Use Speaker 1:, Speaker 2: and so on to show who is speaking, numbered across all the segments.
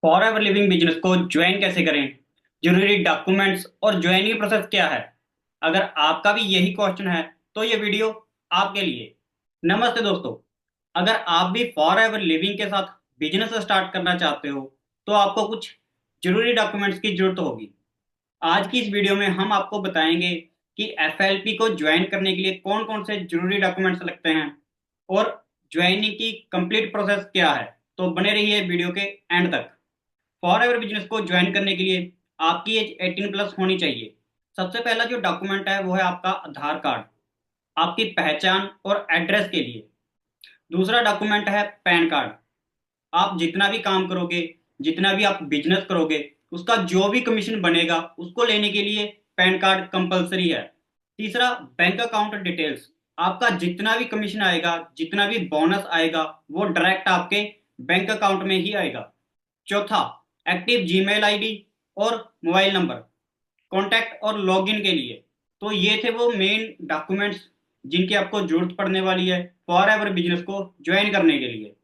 Speaker 1: Forever living business को join कैसे करें, जरूरी डॉक्यूमेंट्स और ज्वाइनिंग प्रोसेस क्या है। अगर आपका भी यही क्वेश्चन है तो ये वीडियो आपके लिए। नमस्ते दोस्तों, अगर आप भी फॉरएवर लिविंग के साथ बिजनेस स्टार्ट करना चाहते हो तो आपको कुछ जरूरी डॉक्यूमेंट्स की जरूरत होगी। आज की इस वीडियो में हम आपको बताएंगे कि एफएलपी को ज्वाइन करने के लिए कौन कौन से जरूरी डॉक्यूमेंट्स लगते हैं और ज्वाइनिंग की कंप्लीट प्रोसेस क्या है। तो बने रहिए वीडियो के एंड तक। फॉरएवर बिजनेस को ज्वाइन करने के लिए आपकी एज 18 प्लस होनी चाहिए। सबसे पहला जो डॉक्यूमेंट है वो है आपका आधार कार्ड, आपकी पहचान और एड्रेस के लिए। दूसरा डॉक्यूमेंट है पैन कार्ड। आप जितना भी काम करोगे, जितना भी आप बिजनेस करोगे, उसका जो भी कमीशन बनेगा उसको लेने के लिए पैन कार्ड कंपलसरी है। तीसरा, बैंक अकाउंट डिटेल्स। आपका जितना भी कमीशन आएगा, जितना भी बोनस आएगा, वो डायरेक्ट आपके बैंक अकाउंट में ही आएगा। चौथा, एक्टिव जीमेल आईडी और मोबाइल नंबर, कॉन्टैक्ट और लॉगिन के लिए। तो ये थे वो मेन डॉक्यूमेंट्स जिनकी आपको जरूरत पड़ने वाली है फॉर एवर बिजनेस को ज्वाइन करने के लिए।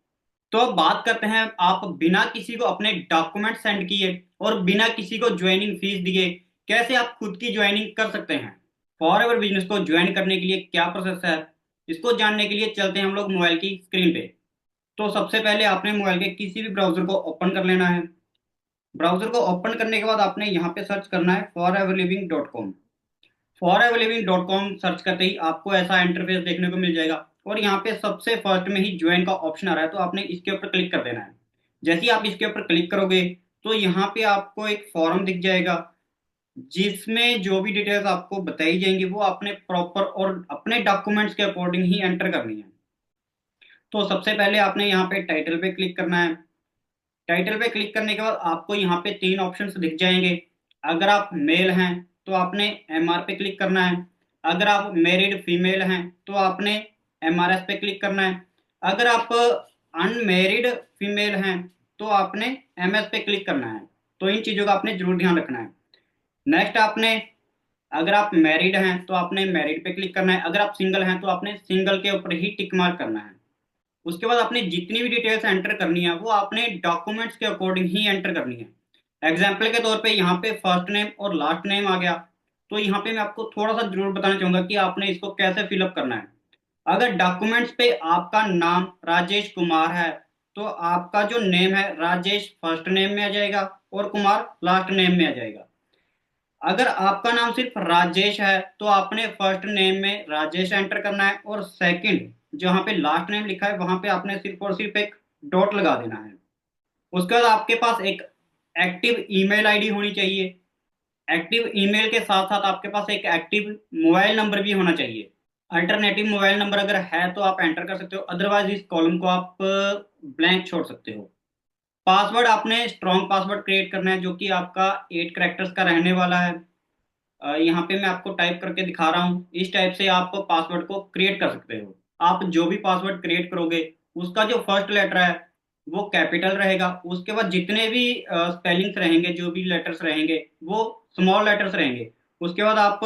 Speaker 1: तो अब बात करते हैं, आप बिना किसी को अपने डॉक्यूमेंट सेंड किए और बिना किसी को ज्वाइनिंग फीस दिए कैसे आप खुद की ज्वाइनिंग कर सकते हैं। फॉर एवर बिजनेस को ज्वाइन करने के लिए क्या प्रोसेस है, इसको जानने के लिए चलते हैं हम लोग मोबाइल की स्क्रीन पे। तो सबसे पहले आपने मोबाइल के किसी भी ब्राउजर को ओपन कर लेना है। ब्राउजर को ओपन करने के बाद आपने यहाँ पे सर्च करना है foreverliving.com। foreverliving.com सर्च करते ही आपको ऐसा इंटरफेस देखने को मिल जाएगा और यहाँ पे सबसे फर्स्ट में ही ज्वाइन का ऑप्शन आ रहा है, तो आपने इसके ऊपर क्लिक कर देना है। जैसे ही आप इसके ऊपर क्लिक करोगे तो यहाँ पे आपको एक फॉर्म दिख जाएगा जिसमें जो भी डिटेल्स आपको बताई जाएंगी वो आपने प्रॉपर और अपने डॉक्यूमेंट्स के अकॉर्डिंग ही एंटर करनी है। तो सबसे पहले आपने यहाँ पे टाइटल पे क्लिक करना है। टाइटल पे क्लिक करने के बाद आपको यहाँ पे तीन ऑप्शंस दिख जाएंगे। अगर आप मेल हैं तो आपने एमआर पे क्लिक करना है। अगर आप मैरिड फीमेल हैं तो आपने एमआरएस पे क्लिक करना है। अगर आप अनमेरिड फीमेल हैं तो आपने एमएस पे क्लिक करना है। तो इन चीज़ों का आपने जरूर ध्यान रखना है। नेक्स्ट आपने, अगर आप मैरिड हैं तो आपने मैरिड पे क्लिक करना है। अगर आप सिंगल हैं तो आपने सिंगल के ऊपर ही टिक मार्क करना है। उसके बाद आपने जितनी भी डिटेल्स एंटर करनी है वो आपने डॉक्यूमेंट्स के अकॉर्डिंग ही एंटर करनी है। एग्जाम्पल के तौर पे यहाँ पे फर्स्ट नेम और लास्ट नेम आ गया। तो यहाँ पे मैं आपको थोड़ा सा जरूर बताना चाहूंगा कि आपने इसको कैसे फिलअप करना है। अगर डॉक्यूमेंट्स पे आपका नाम राजेश कुमार है तो आपका जो नेम है राजेश फर्स्ट नेम में आ जाएगा और कुमार लास्ट नेम में आ जाएगा। अगर आपका नाम सिर्फ राजेश है तो आपने फर्स्ट नेम में राजेश एंटर करना है और सेकंड जहां पे लास्ट नेम लिखा है वहां पे आपने सिर्फ और सिर्फ एक डॉट लगा देना है। उसके बाद आपके पास एक एक्टिव ईमेल आईडी होनी चाहिए। एक्टिव ईमेल के साथ साथ आपके पास एक एक्टिव मोबाइल नंबर भी होना चाहिए। अल्टरनेटिव मोबाइल नंबर अगर है तो आप एंटर कर सकते हो, अदरवाइज इस कॉलम को आप ब्लैंक छोड़ सकते हो। पासवर्ड आपने स्ट्रॉन्ग पासवर्ड क्रिएट करना है जो कि आपका 8 कैरेक्टर्स का रहने वाला है। यहाँ पे मैं आपको टाइप करके दिखा रहा हूँ, इस टाइप से आप पासवर्ड को क्रिएट कर सकते हो। आप जो भी पासवर्ड क्रिएट करोगे उसका जो फर्स्ट लेटर है वो कैपिटल रहेगा। उसके बाद जितने भी स्पेलिंग्स रहेंगे, जो भी लेटर्स रहेंगे वो स्मॉल लेटर्स रहेंगे। उसके बाद आप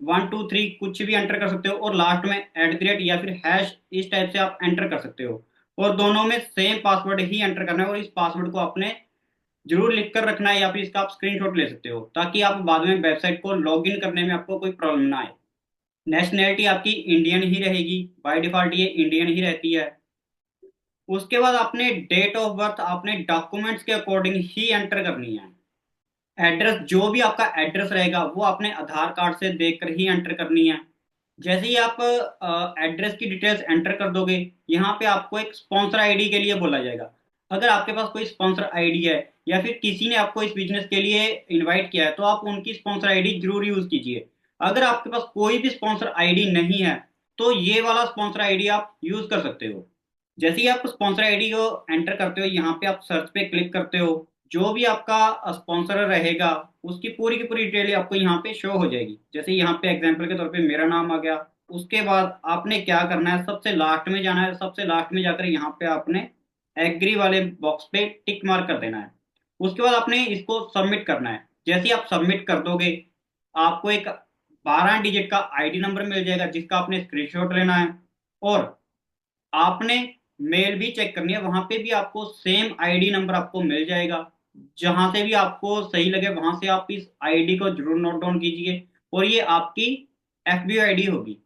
Speaker 1: 1 2 3 कुछ भी एंटर कर सकते हो और लास्ट में @ या फिर हैश इस टाइप से आप एंटर कर सकते हो। और दोनों में सेम पासवर्ड ही एंटर करना है और इस पासवर्ड को आपने जरूर लिख कर रखना है या फिर इसका आप स्क्रीनशॉट ले सकते हो ताकि आप बाद में वेबसाइट को लॉगिन करने में आपको कोई प्रॉब्लम ना आए। नेशनैलिटी आपकी इंडियन ही रहेगी, बाय डिफॉल्ट ये इंडियन ही रहती है। उसके बाद आपने डेट ऑफ बर्थ आपने डॉक्यूमेंट्स के अकॉर्डिंग ही एंटर करनी है। एड्रेस, जो भी आपका एड्रेस रहेगा वो आपने आधार कार्ड से देखकर ही एंटर करनी है। जैसे ही आप एड्रेस की डिटेल्स एंटर कर दोगे यहाँ पे आपको एक स्पॉन्सर आईडी के लिए बोला जाएगा। अगर आपके पास कोई स्पॉन्सर आईडी है या फिर किसी ने आपको इस बिजनेस के लिए इनवाइट किया है तो आप उनकी स्पॉन्सर आईडी जरूर यूज कीजिए। अगर आपके पास कोई भी स्पॉन्सर आईडी नहीं है तो ये वाला स्पॉन्सर आईडी आप यूज कर सकते हो। जैसे ही आप स्पॉन्सर आईडी को एंटर करते हो यहाँ पे आप सर्च पे क्लिक करते हो, जो भी आपका स्पॉन्सर रहेगा उसकी पूरी की पूरी डिटेल आपको यहाँ पे शो हो जाएगी। जैसे यहाँ पे एग्जांपल के तौर पे मेरा नाम आ गया। उसके बाद आपने क्या करना है, सबसे लास्ट में जाना है। सबसे लास्ट में जाकर यहाँ पे आपने एग्री वाले बॉक्स पे टिक मार्क कर देना है। उसके बाद आपने इसको सबमिट करना है। जैसे ही आप सबमिट कर दोगे आपको एक 12 डिजिट का आईडी नंबर मिल जाएगा जिसका आपने स्क्रीनशॉट लेना है और आपने मेल भी चेक करनी है, वहां पे भी आपको सेम आईडी नंबर आपको मिल जाएगा। जहां से भी आपको सही लगे वहां से आप इस आईडी को जरूर नोट डाउन कीजिए। और ये आपकी एफबीओ आईडी होगी,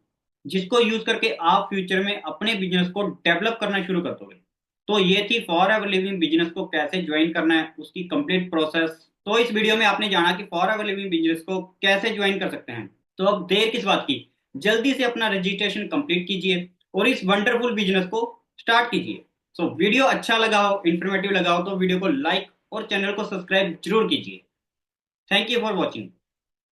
Speaker 1: जिसको यूज करके आप फ्यूचर में अपने बिजनेस को डेवलप करना शुरू कर दोगे। तो ये थी फॉर एवर लिविंग बिजनेस को कैसे ज्वाइन करना है, उसकी कंप्लीट प्रोसेस। तो इस वीडियो में आपने जाना कि फॉर एवर लिविंग बिजनेस को कैसे ज्वाइन कर सकते हैं। तो अब देर किस बात की, जल्दी से अपना रजिस्ट्रेशन कंप्लीट कीजिए और इस वंडरफुल बिजनेस को स्टार्ट कीजिए। सो वीडियो अच्छा लगा हो, इंफॉर्मेटिव लगा हो, तो वीडियो को लाइक और चैनल को सब्सक्राइब जरूर कीजिए। Thank you for watching.